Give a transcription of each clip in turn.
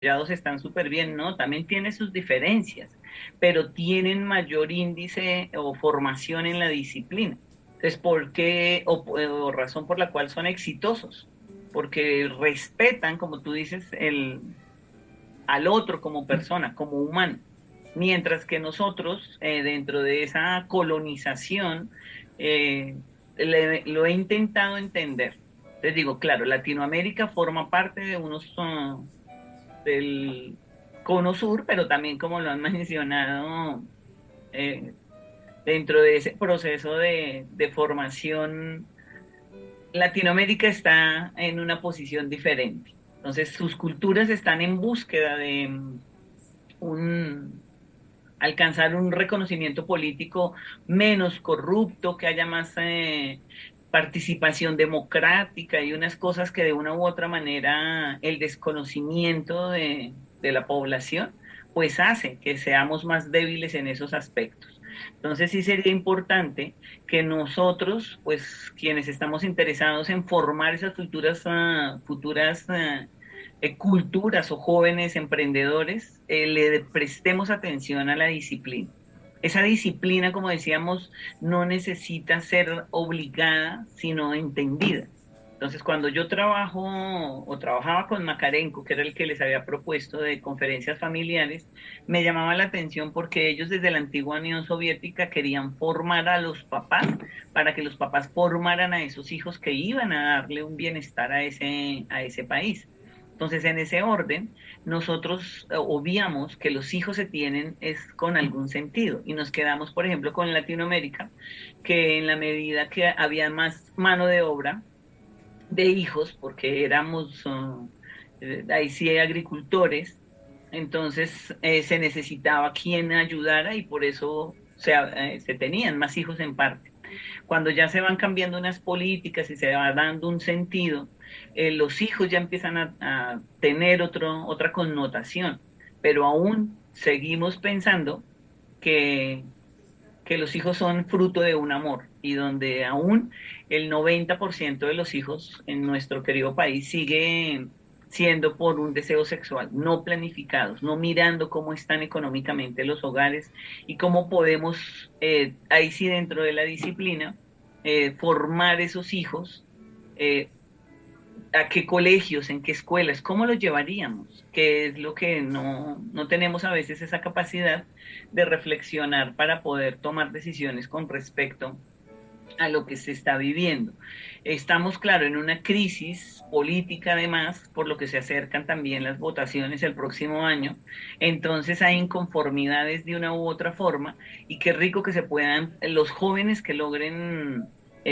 desarrollados están súper bien, ¿no? También tiene sus diferencias, pero tienen mayor índice o formación en la disciplina. Entonces, ¿por qué o razón por la cual son exitosos? Porque respetan, como tú dices, al otro como persona, como humano. Mientras que nosotros, dentro de esa colonización, lo he intentado entender. Les digo, claro, Latinoamérica forma parte de unos del cono sur, pero también como lo han mencionado, eh, dentro de ese proceso de formación, Latinoamérica está en una posición diferente. Entonces, sus culturas están en búsqueda de un alcanzar un reconocimiento político menos corrupto, que haya más participación democrática y unas cosas que de una u otra manera el desconocimiento de la población pues hace que seamos más débiles en esos aspectos. Entonces sí sería importante que nosotros, pues quienes estamos interesados en formar esas futuras culturas o jóvenes emprendedores, le prestemos atención a la disciplina. Esa disciplina, como decíamos, no necesita ser obligada, sino entendida. Entonces, cuando yo trabajo o trabajaba con Macarenco, que era el que les había propuesto de conferencias familiares, me llamaba la atención porque ellos desde la antigua Unión Soviética querían formar a los papás para que los papás formaran a esos hijos que iban a darle un bienestar a ese país. Entonces, en ese orden, nosotros obviamos que los hijos se tienen es con algún sentido y nos quedamos, por ejemplo, con Latinoamérica, que en la medida que había más mano de obra de hijos, porque éramos ahí sí agricultores, entonces se necesitaba quien ayudara y por eso se tenían más hijos en parte. Cuando ya se van cambiando unas políticas y se va dando un sentido, los hijos ya empiezan a tener otra connotación, pero aún seguimos pensando que, que los hijos son fruto de un amor y donde aún el 90% de los hijos en nuestro querido país sigue siendo por un deseo sexual, no planificados, no mirando cómo están económicamente los hogares y cómo podemos, ahí sí dentro de la disciplina, formar esos hijos, eh, a qué colegios, en qué escuelas, cómo los llevaríamos, que es lo que no tenemos a veces esa capacidad de reflexionar para poder tomar decisiones con respecto a lo que se está viviendo. Estamos, claro, en una crisis política además, por lo que se acercan también las votaciones el próximo año, entonces hay inconformidades de una u otra forma y qué rico que se puedan, los jóvenes que logren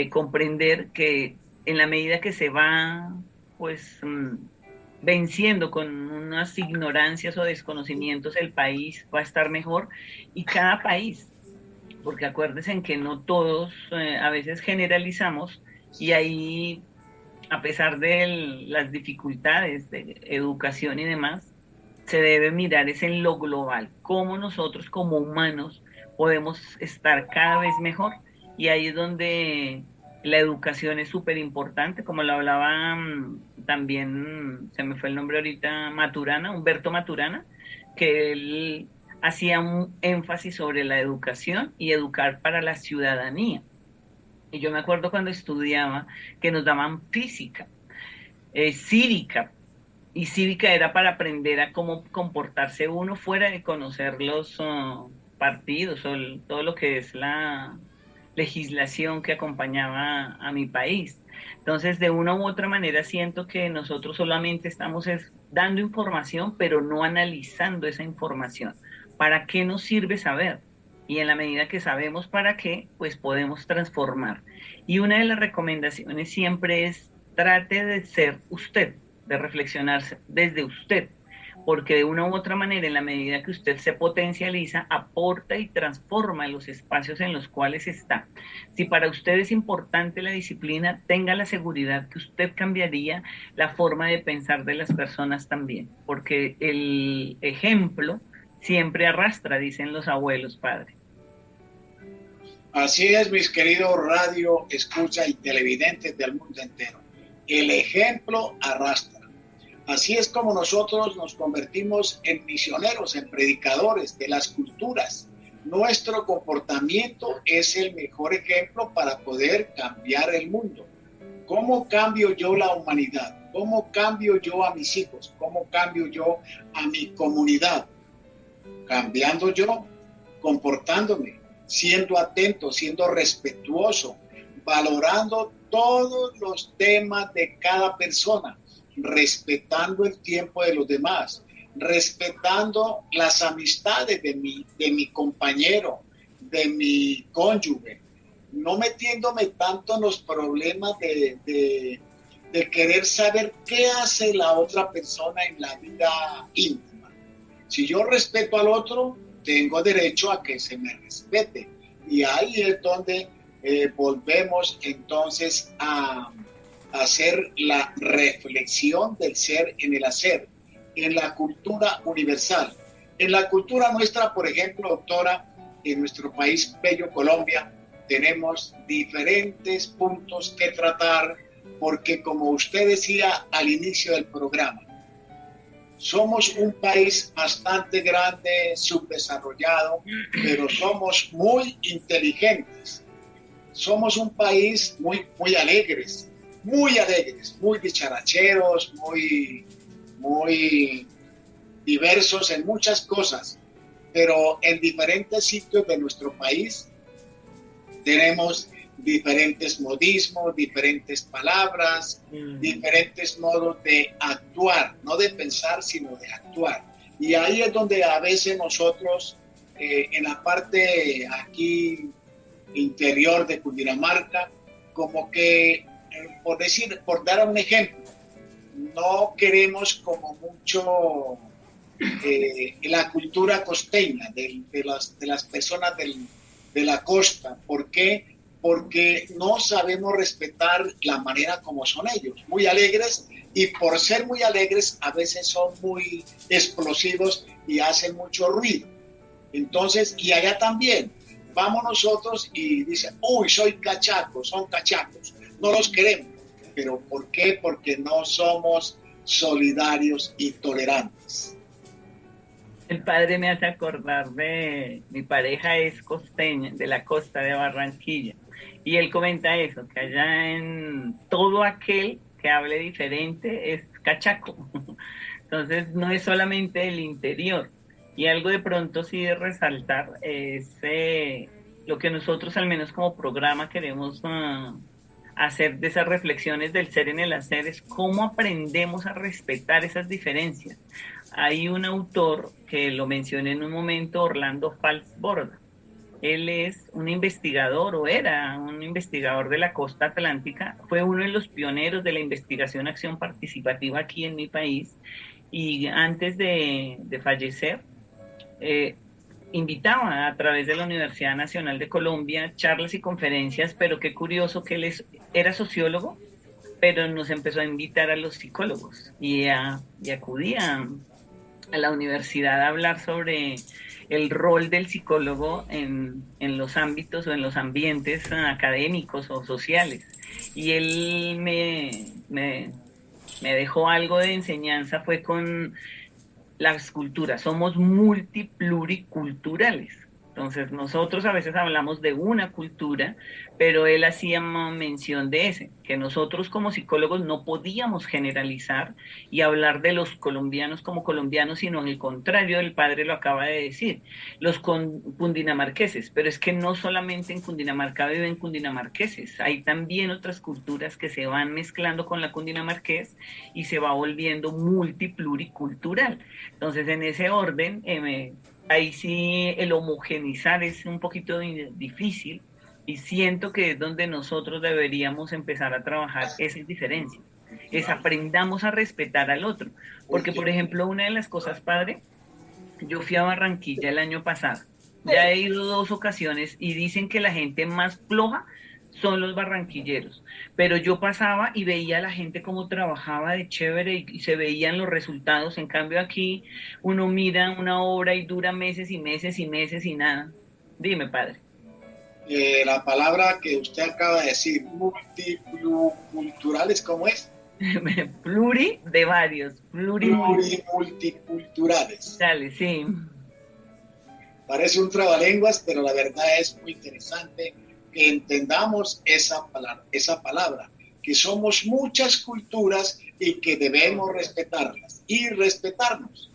comprender que en la medida que se va, pues, venciendo con unas ignorancias o desconocimientos, el país va a estar mejor y cada país, porque acuérdense en que no todos, a veces generalizamos y ahí, a pesar de las dificultades de educación y demás, se debe mirar es en lo global, cómo nosotros como humanos podemos estar cada vez mejor y ahí es donde la educación es súper importante, como lo hablaba también, se me fue el nombre ahorita, Maturana, Humberto Maturana, que él hacía un énfasis sobre la educación y educar para la ciudadanía. Y yo me acuerdo cuando estudiaba que nos daban física, cívica, y cívica era para aprender a cómo comportarse uno fuera de conocer los partidos o todo lo que es la legislación que acompañaba a mi país. Entonces, de una u otra manera, siento que nosotros solamente estamos dando información, pero no analizando esa información. ¿Para qué nos sirve saber? Y en la medida que sabemos para qué, pues podemos transformar. Y una de las recomendaciones siempre es trate de ser usted, de reflexionarse desde usted, porque de una u otra manera, en la medida que usted se potencializa, aporta y transforma los espacios en los cuales está. Si para usted es importante la disciplina, tenga la seguridad que usted cambiaría la forma de pensar de las personas también, porque el ejemplo siempre arrastra, dicen los abuelos, padre. Así es, mis queridos radio, escucha y televidentes del mundo entero. El ejemplo arrastra. Así es como nosotros nos convertimos en misioneros, en predicadores de las culturas. Nuestro comportamiento es el mejor ejemplo para poder cambiar el mundo. ¿Cómo cambio yo la humanidad? ¿Cómo cambio yo a mis hijos? ¿Cómo cambio yo a mi comunidad? Cambiando yo, comportándome, siendo atento, siendo respetuoso, valorando todos los temas de cada persona, respetando el tiempo de los demás, respetando las amistades de mi compañero, de mi cónyuge, no metiéndome tanto en los problemas de querer saber qué hace la otra persona en la vida íntima. Si yo respeto al otro, tengo derecho a que se me respete. Y ahí es donde volvemos entonces a hacer la reflexión del ser en el hacer, en la cultura universal. En la cultura nuestra, por ejemplo, doctora, en nuestro país bello Colombia, tenemos diferentes puntos que tratar, porque como usted decía al inicio del programa, somos un país bastante grande, subdesarrollado, pero somos muy inteligentes. Somos un país muy alegres, muy dicharacheros, muy diversos en muchas cosas, pero en diferentes sitios de nuestro país tenemos diferentes modismos, diferentes palabras, diferentes modos de actuar, no de pensar, sino de actuar. Y ahí es donde a veces nosotros, en la parte aquí interior de Cundinamarca, como que, por dar un ejemplo, no queremos como mucho la cultura costeña de las personas de la costa. ¿Por qué? Porque no sabemos respetar la manera como son ellos, muy alegres, y por ser muy alegres a veces son muy explosivos y hacen mucho ruido. Entonces, y allá también, vamos nosotros y dicen, uy, soy cachaco, son cachacos, no los queremos. ¿Pero por qué? Porque no somos solidarios y tolerantes. El padre me hace acordar de mi pareja es costeña, de la costa de Barranquilla, y él comenta eso, que allá en todo aquel que hable diferente es cachaco. Entonces no es solamente el interior. Y algo de pronto sí de resaltar es lo que nosotros al menos como programa queremos hacer de esas reflexiones del ser en el hacer, es cómo aprendemos a respetar esas diferencias. Hay un autor que lo mencioné en un momento, Orlando Falsborda. Él es un investigador, o era un investigador de la costa atlántica, fue uno de los pioneros de la investigación acción participativa aquí en mi país, y antes de fallecer, invitaba a través de la Universidad Nacional de Colombia charlas y conferencias, pero qué curioso que él era sociólogo, pero nos empezó a invitar a los psicólogos y acudía a la universidad a hablar sobre el rol del psicólogo en los ámbitos o en los ambientes académicos o sociales. Y él me dejó algo de enseñanza, fue con las culturas, somos multipluriculturales. Entonces nosotros a veces hablamos de una cultura, pero él hacía mención de ese, que nosotros como psicólogos no podíamos generalizar y hablar de los colombianos como colombianos, sino en el contrario, el padre lo acaba de decir, los cundinamarqueses, pero es que no solamente en Cundinamarca viven cundinamarqueses, hay también otras culturas que se van mezclando con la cundinamarqués y se va volviendo multipluricultural. Entonces en ese orden, ahí sí el homogenizar es un poquito difícil y siento que es donde nosotros deberíamos empezar a trabajar esas diferencias, es aprendamos a respetar al otro, porque por ejemplo una de las cosas, padre, yo fui a Barranquilla el año pasado, ya he ido 2 ocasiones y dicen que la gente más floja son los barranquilleros, pero yo pasaba y veía a la gente cómo trabajaba de chévere y se veían los resultados. En cambio aquí uno mira una obra y dura meses y meses y meses y nada. Dime, padre. La palabra que usted acaba de decir, multiculturales, ¿cómo es? Pluri de varios, Plurimulticulturales. Dale, sí. Parece un trabalenguas, pero la verdad es muy interesante que entendamos esa palabra, que somos muchas culturas y que debemos respetarlas y respetarnos.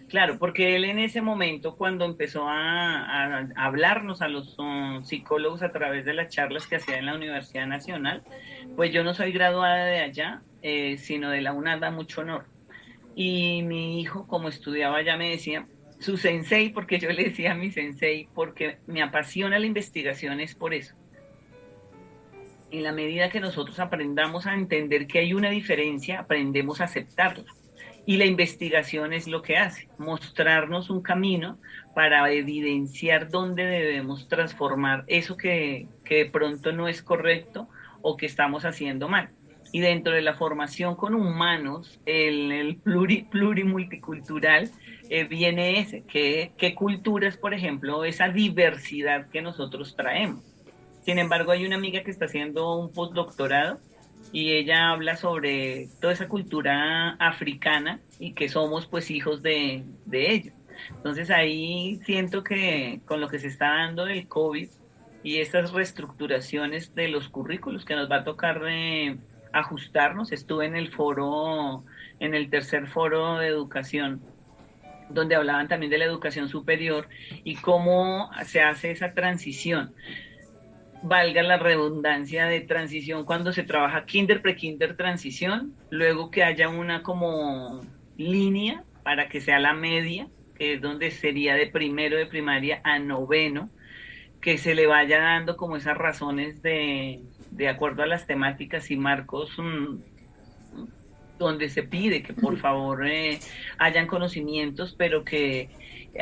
Claro, porque él en ese momento, cuando empezó a hablarnos a los psicólogos a través de las charlas que hacía en la Universidad Nacional, pues yo no soy graduada de allá, sino de la UNAM, da mucho honor. Y mi hijo, como estudiaba allá, me decía, su sensei, porque yo le decía a mi sensei, porque me apasiona la investigación, es por eso. En la medida que nosotros aprendamos a entender que hay una diferencia, aprendemos a aceptarla. Y la investigación es lo que hace, mostrarnos un camino para evidenciar dónde debemos transformar eso que de pronto no es correcto o que estamos haciendo mal. Y dentro de la formación con humanos, el plurimulticultural, viene ese, qué culturas, por ejemplo, esa diversidad que nosotros traemos. Sin embargo, hay una amiga que está haciendo un postdoctorado y ella habla sobre toda esa cultura africana y que somos pues hijos de ellos. Entonces ahí siento que con lo que se está dando del COVID y estas reestructuraciones de los currículos que nos va a tocar ajustarnos, estuve en el foro, en el tercer foro de educación, donde hablaban también de la educación superior y cómo se hace esa transición, valga la redundancia, de transición cuando se trabaja kinder, pre-kinder, transición, luego que haya una como línea para que sea la media, que es donde sería de primero de primaria a noveno, que se le vaya dando como esas razones de acuerdo a las temáticas y marcos, donde se pide que por favor hayan conocimientos, pero que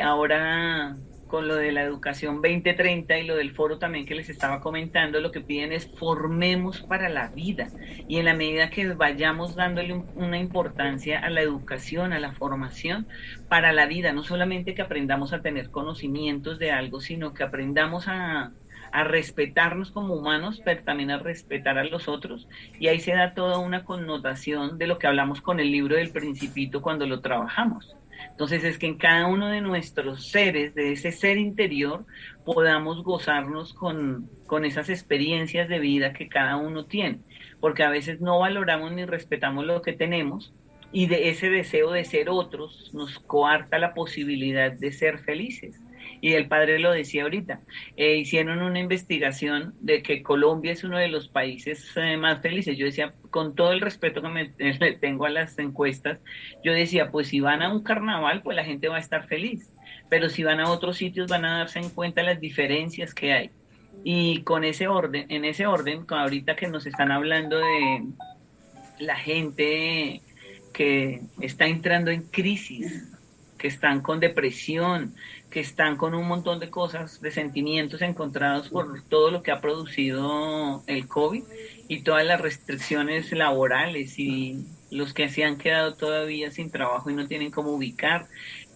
ahora con lo de la educación 2030 y lo del foro también que les estaba comentando, lo que piden es formemos para la vida. Y en la medida que vayamos dándole una importancia a la educación, a la formación para la vida, no solamente que aprendamos a tener conocimientos de algo, sino que aprendamos a respetarnos como humanos, pero también a respetar a los otros. Y ahí se da toda una connotación de lo que hablamos con el libro del Principito cuando lo trabajamos. Entonces es que en cada uno de nuestros seres, de ese ser interior, podamos gozarnos con esas experiencias de vida que cada uno tiene, porque a veces no valoramos ni respetamos lo que tenemos y de ese deseo de ser otros nos coarta la posibilidad de ser felices. Y el padre lo decía ahorita, hicieron una investigación de que Colombia es uno de los países más felices. Yo decía, con todo el respeto que le tengo a las encuestas, yo decía, pues si van a un carnaval, pues la gente va a estar feliz, pero si van a otros sitios van a darse en cuenta las diferencias que hay. Y con ese orden, en ese orden, ahorita que nos están hablando de la gente que está entrando en crisis, que están con depresión, que están con un montón de cosas, de sentimientos encontrados por todo lo que ha producido el COVID y todas las restricciones laborales y los que se han quedado todavía sin trabajo y no tienen cómo ubicar.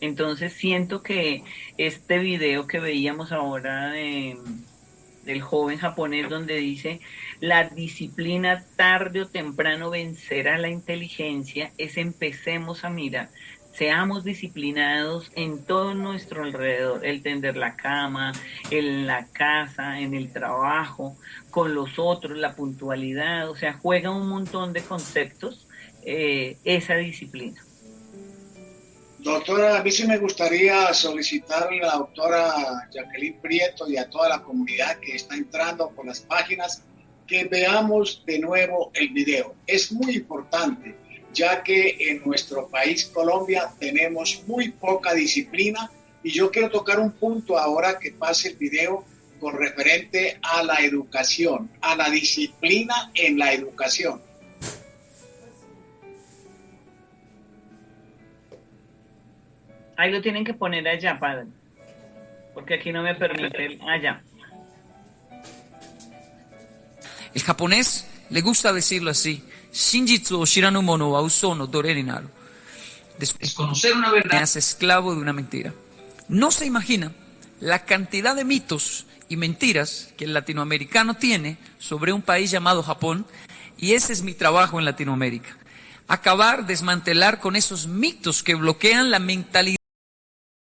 Entonces siento que este video que veíamos ahora del joven japonés donde dice la disciplina tarde o temprano vencerá la inteligencia, es empecemos a mirar, seamos disciplinados en todo nuestro alrededor, el tender la cama, en la casa, en el trabajo, con los otros, la puntualidad, o sea, juega un montón de conceptos esa disciplina. Doctora, a mí sí me gustaría solicitarle a la doctora Jacqueline Prieto y a toda la comunidad que está entrando por las páginas que veamos de nuevo el video. Es muy importante, ya que en nuestro país, Colombia, tenemos muy poca disciplina y yo quiero tocar un punto ahora que pase el video con referente a la educación, a la disciplina en la educación. Ahí lo tienen que poner allá, padre, porque aquí no me permite allá. El japonés le gusta decirlo así. Shinjitsu o shiranu mono wa uso no dore ni naru. Desconocer una verdad te hace esclavo de una mentira. No se imagina la cantidad de mitos y mentiras que el latinoamericano tiene sobre un país llamado Japón Y ese es mi trabajo en Latinoamérica. Acabar, desmantelar con esos mitos que bloquean la mentalidad